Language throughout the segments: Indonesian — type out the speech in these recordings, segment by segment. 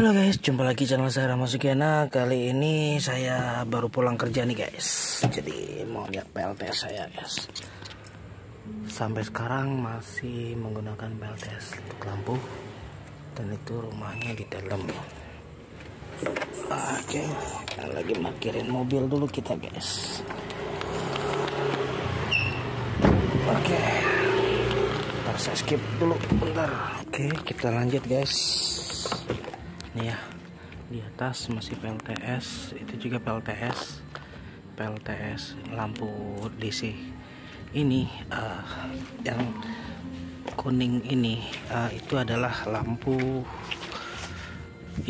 Halo guys, jumpa lagi channel saya Rama Sugiana. Kali ini saya baru pulang kerja nih guys. Jadi mau lihat PLTS saya guys. Sampai sekarang masih menggunakan PLTS untuk lampu. Dan itu rumahnya di dalam. Oke, lagi parkirin mobil dulu kita guys. Oke, ntar saya skip dulu bentar. Oke, kita lanjut guys. Nih ya, di atas masih PLTS, itu juga PLTS lampu DC. Ini yang kuning ini itu adalah lampu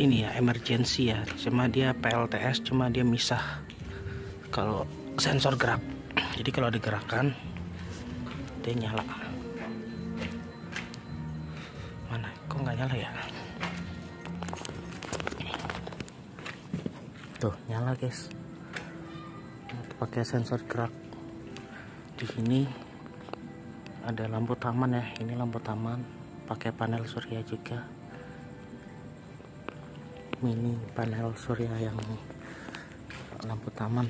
ini ya, emergency ya. Cuma dia PLTS, cuma dia misah kalau sensor gerak. Jadi kalau digerakkan dia nyala. Mana? Kok nggak nyala ya? Tuh nyala guys, pakai sensor gerak. Di sini ada lampu taman ya, ini lampu taman pakai panel surya juga, mini panel surya yang lampu taman.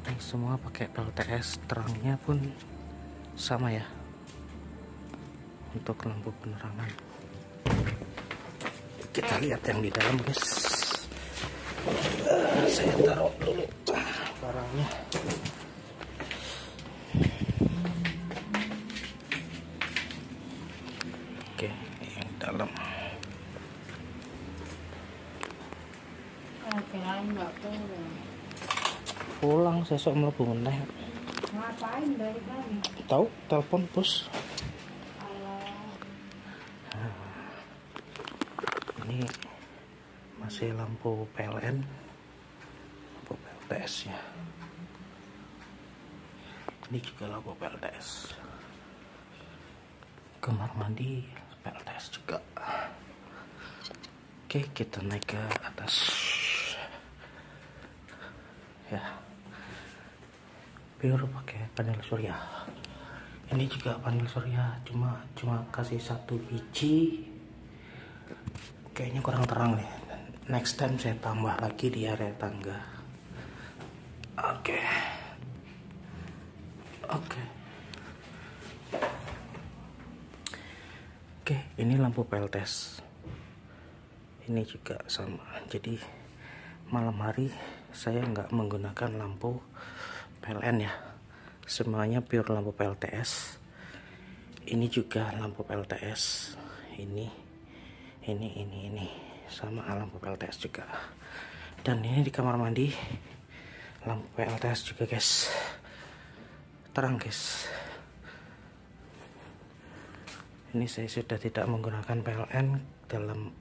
Ini semua pakai PLTS, terangnya pun sama ya untuk lampu penerangan. Kita lihat yang di dalam guys. Saya taruh dulu barangnya. Oke, yang dalam. Pulang sesok mlebu meneh. Ngapain dari tadi? Tahu, telepon bos. Ini masih lampu PLN, lampu PLTS ya. Ini juga lampu PLTS. Kamar mandi PLTS juga. Oke, kita naik ke atas. Ya, pure pakai panel surya. Ini juga panel surya, cuma kasih satu biji. Kayaknya kurang terang nih. Next time saya tambah lagi di area tangga. Oke. Oke, ini lampu PLTS. Ini juga sama. Jadi malam hari saya nggak menggunakan lampu PLN ya. Semuanya pure lampu PLTS. Ini juga lampu PLTS. Ini sama lampu PLTS juga. Dan ini di kamar mandi lampu PLTS juga guys, terang guys. Ini saya sudah tidak menggunakan PLN dalam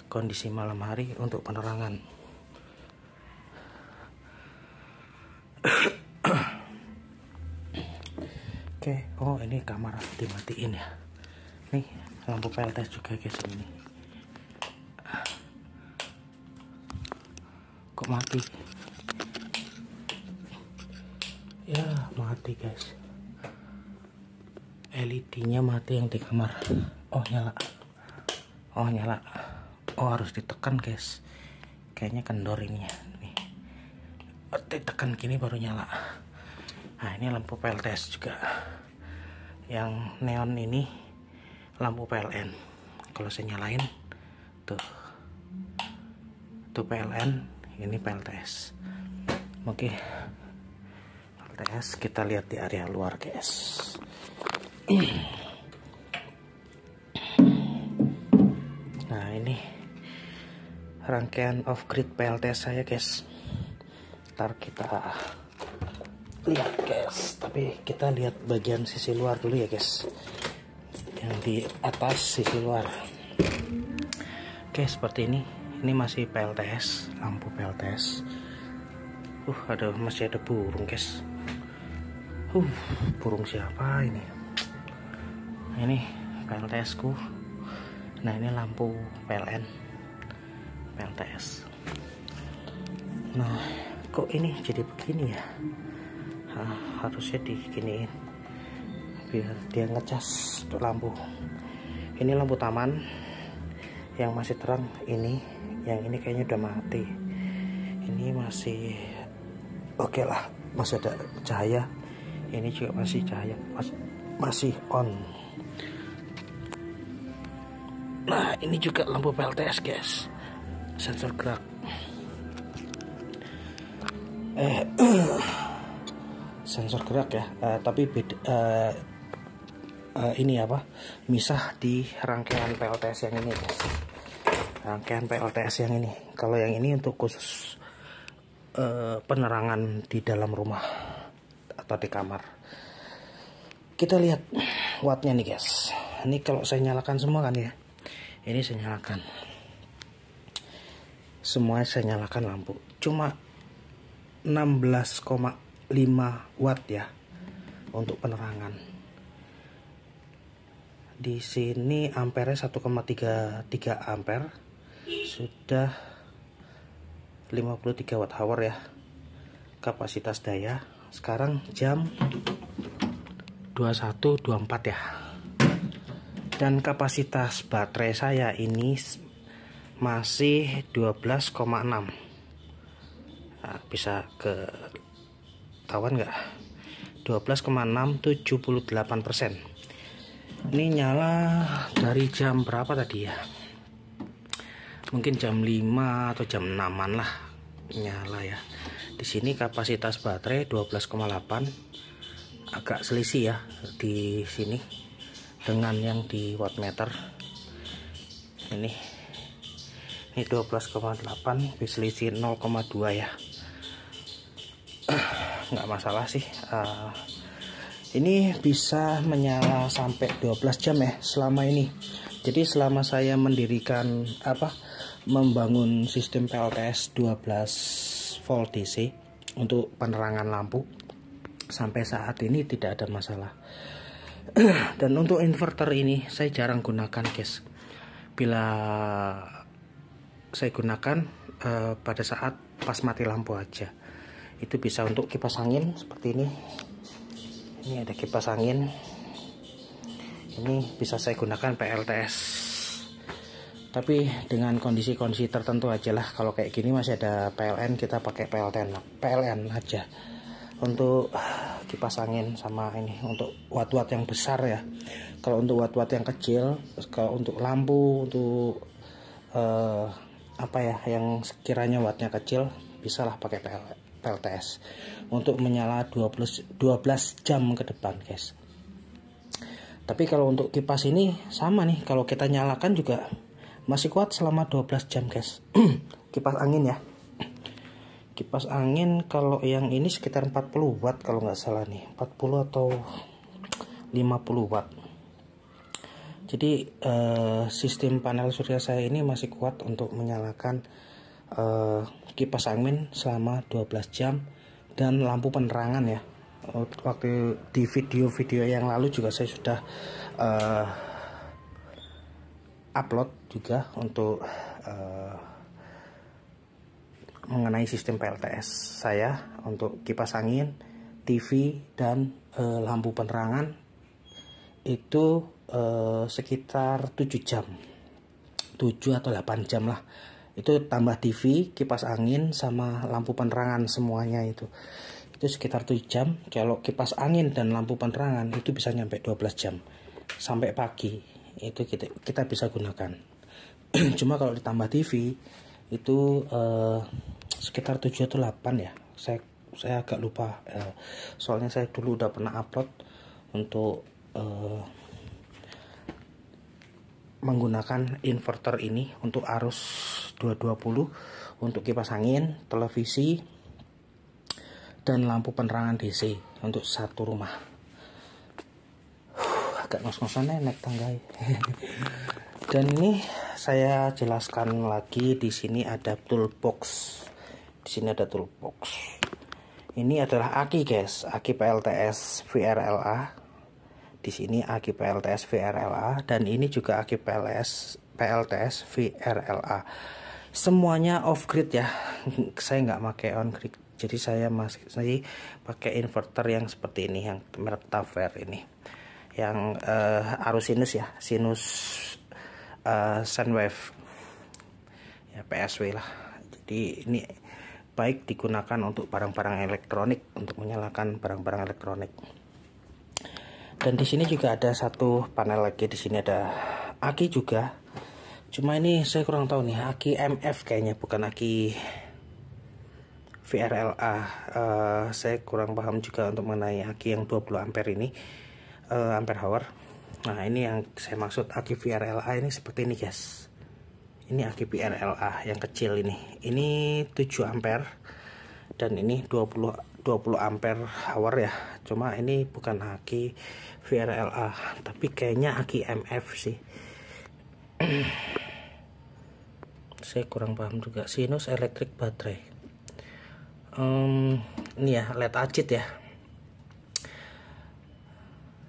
kondisi malam hari untuk penerangan. Oke, oh ini kamar dimatiin ya. Nih lampu PLTS juga guys ini. Kok mati? Ya mati guys. LED-nya mati yang di kamar. Oh nyala. Oh harus ditekan guys. Kayaknya kendor ini ya. Nih. Ditekan gini baru nyala. Nah ini lampu PLTS juga. Yang neon ini lampu PLN. Kalau saya nyalain tuh PLN. Ini PLTS. Oke, PLTS kita lihat di area luar guys. Nah ini rangkaian off grid PLTS saya guys. Ntar kita lihat guys, tapi kita lihat bagian sisi luar dulu ya guys, yang di atas sisi luar. Oke, seperti ini masih PLTS, lampu PLTS. Masih ada burung guys. Burung siapa ini? Nah, ini PLTS ku. Nah ini lampu PLN PLTS. Nah kok ini jadi begini ya? Harusnya diginiin biar dia ngecas tuh lampu. Ini lampu taman, Yang masih terang ini, yang ini kayaknya udah mati. Ini masih oke lah, masih ada cahaya. Ini juga masih cahaya, masih on. Nah, ini juga lampu PLTS guys, sensor gerak. Sensor gerak ya, tapi beda. Ini apa? Misah di rangkaian PLTS yang ini guys. Rangkaian PLTS yang ini. Kalau yang ini untuk khusus penerangan di dalam rumah atau di kamar. Kita lihat wattnya nih guys. Ini kalau saya nyalakan semua kan ya. Ini saya nyalakan. Semua saya nyalakan lampu. Cuma 16,5 watt ya untuk penerangan. Di sini ampere 1,33 ampere, sudah 53 watt hour ya kapasitas daya. Sekarang jam 21.24 ya, dan kapasitas baterai saya ini masih 12,6. Nah, bisa ke tawan nggak? 12,6, 78%. Ini nyala dari jam berapa tadi ya? Mungkin jam 5 atau jam 6-an lah nyala ya. Di sini kapasitas baterai 12,8. Agak selisih ya di sini dengan yang di wattmeter. Ini 12,8, selisih 0,2 ya. Nggak masalah sih. Ini bisa menyala sampai 12 jam ya selama ini. Jadi selama saya mendirikan membangun sistem PLTS 12 volt DC untuk penerangan lampu, sampai saat ini tidak ada masalah. Dan untuk inverter ini saya jarang gunakan guys. Bila saya gunakan pada saat pas mati lampu aja. Itu bisa untuk kipas angin seperti ini. Ini ada kipas angin. Ini bisa saya gunakan PLTS. Tapi dengan kondisi-kondisi tertentu aja lah. Kalau kayak gini masih ada PLN, kita pakai PLN aja. Untuk kipas angin sama ini untuk watt-watt yang besar ya. Kalau untuk watt-watt yang kecil, kalau untuk lampu, untuk yang sekiranya wattnya kecil, bisalah pakai PLTS untuk menyala 12 jam ke depan guys. Tapi kalau untuk kipas ini sama nih, kalau kita nyalakan juga masih kuat selama 12 jam guys. Kipas angin ya. Kipas angin kalau yang ini sekitar 40 watt kalau nggak salah nih, 40 atau 50 watt. Jadi sistem panel surya saya ini masih kuat untuk menyalakan kipas angin selama 12 jam dan lampu penerangan ya. Waktu di video-video yang lalu juga saya sudah upload juga untuk mengenai sistem PLTS saya untuk kipas angin, TV dan lampu penerangan itu sekitar 7 jam, 7 atau 8 jam lah. Itu tambah TV, kipas angin sama lampu penerangan semuanya itu sekitar 7 jam. Kalau kipas angin dan lampu penerangan itu bisa nyampe 12 jam sampai pagi itu kita bisa gunakan. Cuma kalau ditambah TV itu sekitar 7 atau 8 ya. Saya agak lupa. Soalnya saya dulu udah pernah upload untuk menggunakan inverter ini untuk arus 220 untuk kipas angin, televisi dan lampu penerangan DC untuk satu rumah. Agak ngos-ngosan naik tangga. Dan ini saya jelaskan lagi, di sini ada toolbox. Di sini ada toolbox. Ini adalah aki guys, aki PLTS VRLA. Di sini aki PLTS VRLA dan ini juga aki PLTS VRLA. Semuanya off grid ya. Saya nggak pakai on grid. Jadi saya masih pakai inverter yang seperti ini, yang merek Taver ini. Yang arus sinus ya, sinus sine wave. ya, PSW lah. Jadi ini baik digunakan untuk barang-barang elektronik, untuk menyalakan barang-barang elektronik. Dan di sini juga ada satu panel lagi. Di sini ada aki juga. Cuma ini saya kurang tahu nih, aki MF kayaknya, bukan aki VRLA. Saya kurang paham juga untuk mengenai aki yang 20 ampere ini, ampere hour. Nah, ini yang saya maksud aki VRLA ini seperti ini, guys. Ini aki VRLA yang kecil ini. Ini 7 ampere dan ini 20 ampere hour ya. Cuma ini bukan aki VRLA, tapi kayaknya aki MF sih. Saya kurang paham juga. Sinus elektrik baterai. Ini ya, LED acid ya.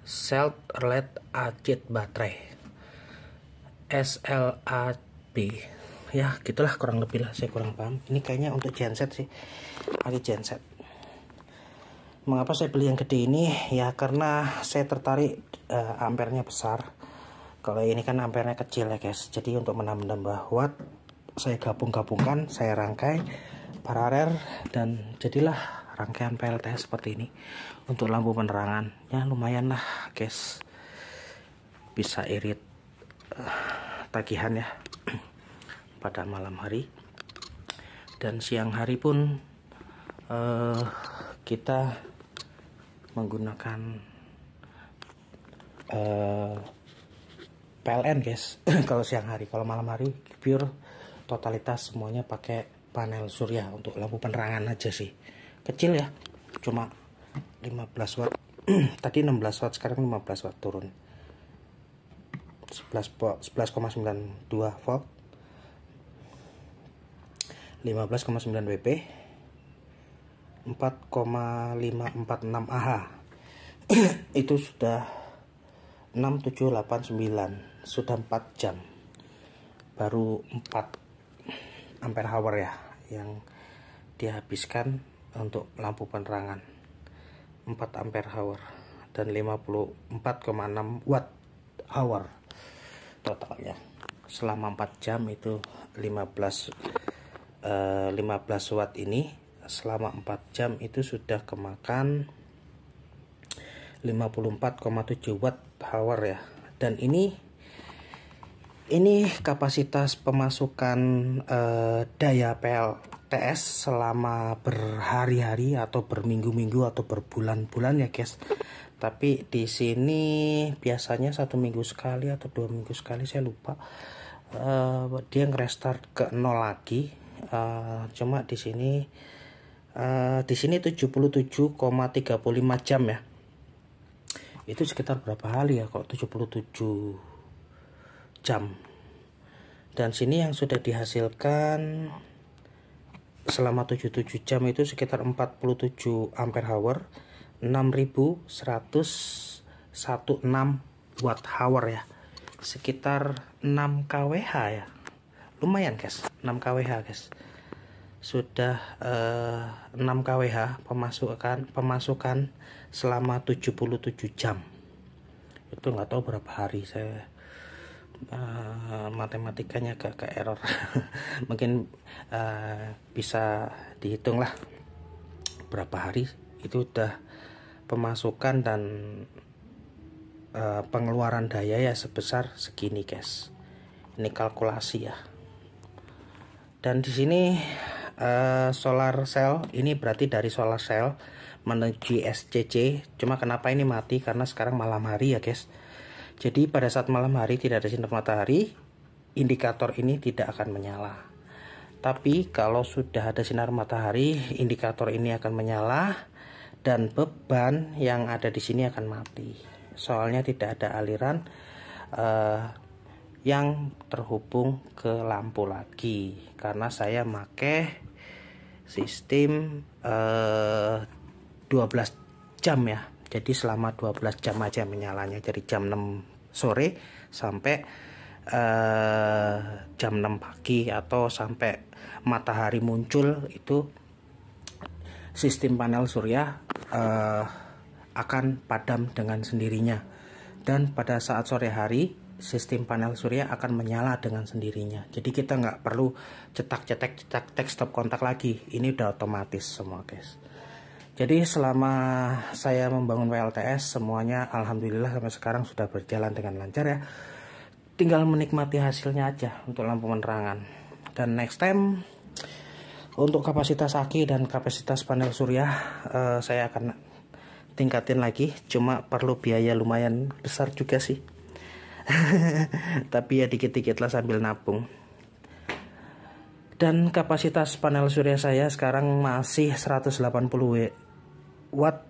Cell LED acid baterai. SLAB. Ya, gitulah kurang lebih lah, saya kurang paham. Ini kayaknya untuk genset sih. Aki genset. Mengapa saya beli yang gede ini? Ya karena saya tertarik ampernya besar. Kalau ini kan ampernya kecil ya, guys. Jadi untuk menambah watt, saya gabungkan, saya rangkai paralel dan jadilah rangkaian PLTS seperti ini. Untuk lampu penerangan, ya lumayan lah, guys. Bisa irit tagihan ya pada malam hari. Dan siang hari pun kita menggunakan PLN, guys. Kalau siang hari, kalau malam hari pure totalitas semuanya pakai panel surya untuk lampu penerangan aja sih. Kecil ya, cuma 15 watt. Tadi 16 watt, sekarang 15 watt turun. 11,92 volt, 15,9 WP, 4,546 Ah. Itu sudah 6789, sudah 4 jam, baru 4 ampere hour ya yang dihabiskan untuk lampu penerangan. 4 ampere hour dan 54,6 watt hour totalnya. Selama 4 jam itu 15 watt ini, selama 4 jam itu sudah kemakan 54,7 watt hour ya. Dan ini kapasitas pemasukan daya PLTS selama berhari-hari atau berminggu-minggu atau berbulan-bulan ya, guys. Tapi di sini biasanya 1 minggu sekali atau 2 minggu sekali, saya lupa. Dia nge-restart ke 0 lagi. Cuma di sini 77,35 jam ya. Itu sekitar berapa hari ya kok 77 jam. Dan sini yang sudah dihasilkan selama 77 jam itu sekitar 47 ampere hour, 6116 watt hour ya. Sekitar 6 kWh ya. Lumayan, guys. 6 kWh, guys. Sudah 6 kWh pemasukan selama 77 jam. Itu nggak tahu berapa hari, saya matematikanya agak error. Mungkin bisa dihitung lah berapa hari itu udah pemasukan dan pengeluaran daya ya sebesar segini, guys. Ini kalkulasi ya. Dan di sini solar cell ini berarti dari solar cell menuju SCC. Cuma kenapa ini mati? Karena sekarang malam hari ya, guys. Jadi pada saat malam hari tidak ada sinar matahari, indikator ini tidak akan menyala. Tapi kalau sudah ada sinar matahari, indikator ini akan menyala dan beban yang ada di sini akan mati. Soalnya tidak ada aliran yang terhubung ke lampu lagi. Karena saya pakai sistem 12 jam ya. Jadi selama 12 jam aja menyalanya, dari jam 6 sore sampai jam 6 pagi atau sampai matahari muncul. Itu sistem panel surya akan padam dengan sendirinya. Dan pada saat sore hari sistem panel surya akan menyala dengan sendirinya. Jadi kita nggak perlu cetak stop kontak lagi. Ini udah otomatis semua guys. Jadi selama saya membangun PLTS semuanya alhamdulillah sampai sekarang sudah berjalan dengan lancar ya. Tinggal menikmati hasilnya aja untuk lampu penerangan. Dan next time untuk kapasitas aki dan kapasitas panel surya saya akan tingkatin lagi. Cuma perlu biaya lumayan besar juga sih. Tapi ya dikit-dikit lah sambil nabung. Dan kapasitas panel surya saya sekarang masih 180 watt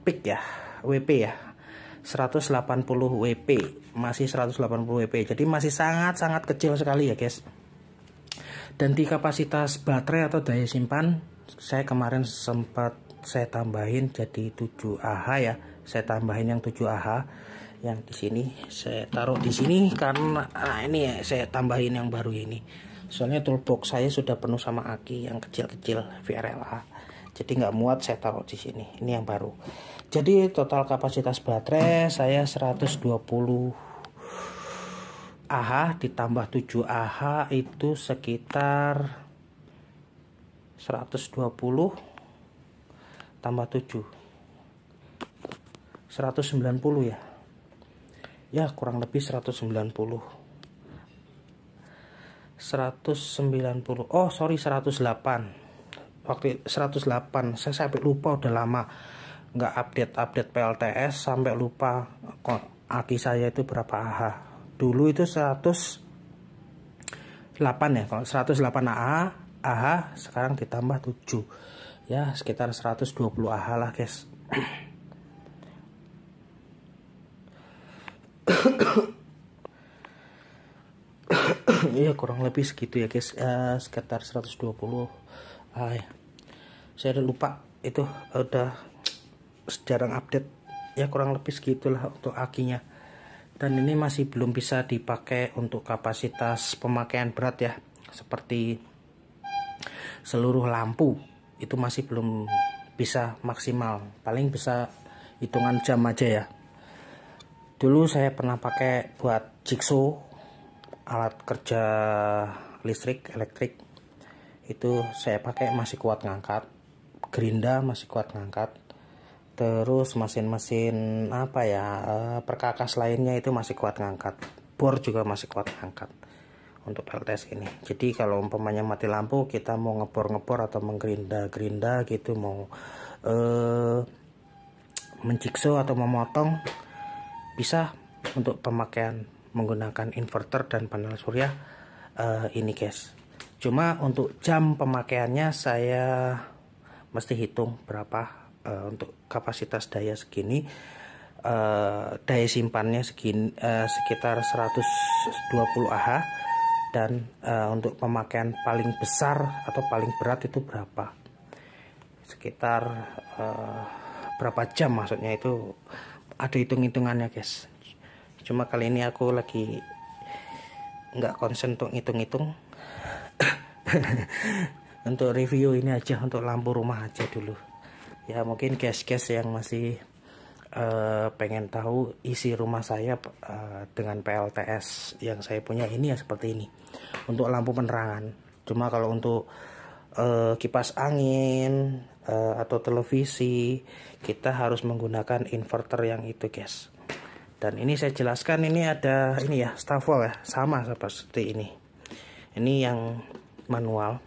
peak ya, WP ya, 180 WP, masih 180 WP. Jadi masih sangat kecil sekali ya guys. Dan di kapasitas baterai atau daya simpan saya kemarin sempat saya tambahin jadi 7 Ah ya. Saya tambahin yang 7 Ah yang di sini saya taruh di sini karena ini ya saya tambahin yang baru ini. Soalnya toolbox saya sudah penuh sama aki yang kecil-kecil VRLA. Jadi nggak muat saya taruh di sini. Ini yang baru. Jadi total kapasitas baterai saya 120 Ah ditambah 7 Ah itu sekitar 120 tambah 7 190 ya. Ya kurang lebih 190. Oh sorry 108. Waktu 108 saya sampai lupa, udah lama nggak update PLTS sampai lupa kok aki saya itu berapa Ah. Dulu itu 108 ya. Kalau 108 Ah sekarang ditambah 7 ya sekitar 120 Ah lah guys. Iya kurang lebih segitu ya guys, sekitar 120 ya. Saya udah lupa itu, udah jarang update ya, kurang lebih segitulah untuk akinya. Dan ini masih belum bisa dipakai untuk kapasitas pemakaian berat ya, seperti seluruh lampu itu masih belum bisa maksimal, paling bisa hitungan jam aja ya. Dulu saya pernah pakai buat jigsaw, alat kerja elektrik itu saya pakai masih kuat ngangkat, gerinda masih kuat ngangkat, terus mesin apa ya, perkakas lainnya itu masih kuat ngangkat, bor juga masih kuat ngangkat untuk PLTS ini. Jadi kalau umpamanya mati lampu kita mau ngebor atau menggerinda gitu, mau menjigsaw atau memotong bisa untuk pemakaian menggunakan inverter dan panel surya ini guys. Cuma untuk jam pemakaiannya saya mesti hitung berapa untuk kapasitas daya segini, daya simpannya segini, sekitar 120 Ah, dan untuk pemakaian paling besar atau paling berat itu berapa, sekitar berapa jam maksudnya, itu ada hitung-hitungannya guys. Cuma kali ini aku lagi nggak konsen untuk ngitung-ngitung. Untuk review ini aja, untuk lampu rumah aja dulu ya. Mungkin guys-guys yang masih pengen tahu isi rumah saya dengan PLTS yang saya punya ini ya seperti ini untuk lampu penerangan. Cuma kalau untuk kipas angin atau televisi kita harus menggunakan inverter yang itu guys. Dan ini saya jelaskan, ini ada ini ya, stafol ya, sama seperti ini. Ini yang manual.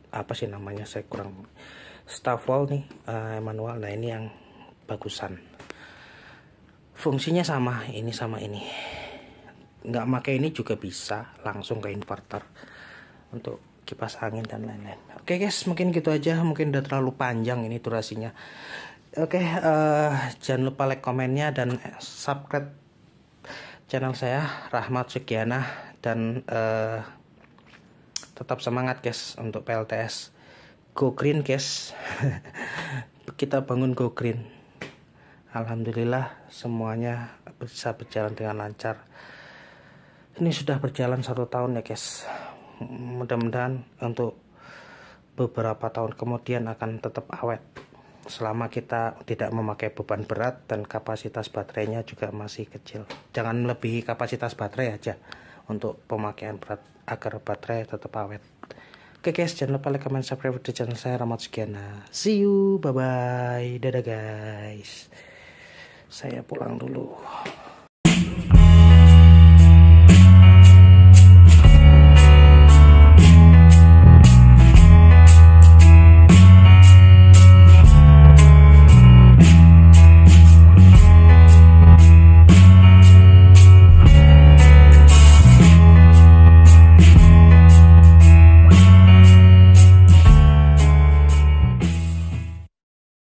Apa sih namanya, saya kurang, stafol nih manual. Nah ini yang bagusan. Fungsinya sama, ini sama ini. Nggak pakai ini juga bisa, langsung ke inverter untuk kipas angin dan lain-lain. Oke guys, mungkin gitu aja. Mungkin udah terlalu panjang ini durasinya. Oke, jangan lupa like komennya dan subscribe channel saya Rahmat Sugiana, dan tetap semangat guys untuk PLTS. Go green guys. Kita bangun go green. Alhamdulillah semuanya bisa berjalan dengan lancar. Ini sudah berjalan 1 tahun ya guys. Mudah-mudahan untuk beberapa tahun kemudian akan tetap awet selama kita tidak memakai beban berat dan kapasitas baterainya juga masih kecil. Jangan melebihi kapasitas baterai aja untuk pemakaian berat agar baterai tetap awet. Oke guys, jangan lupa like, comment, subscribe di channel saya, Rahmat Sugiana. See you, bye bye, dadah guys. Saya pulang dulu.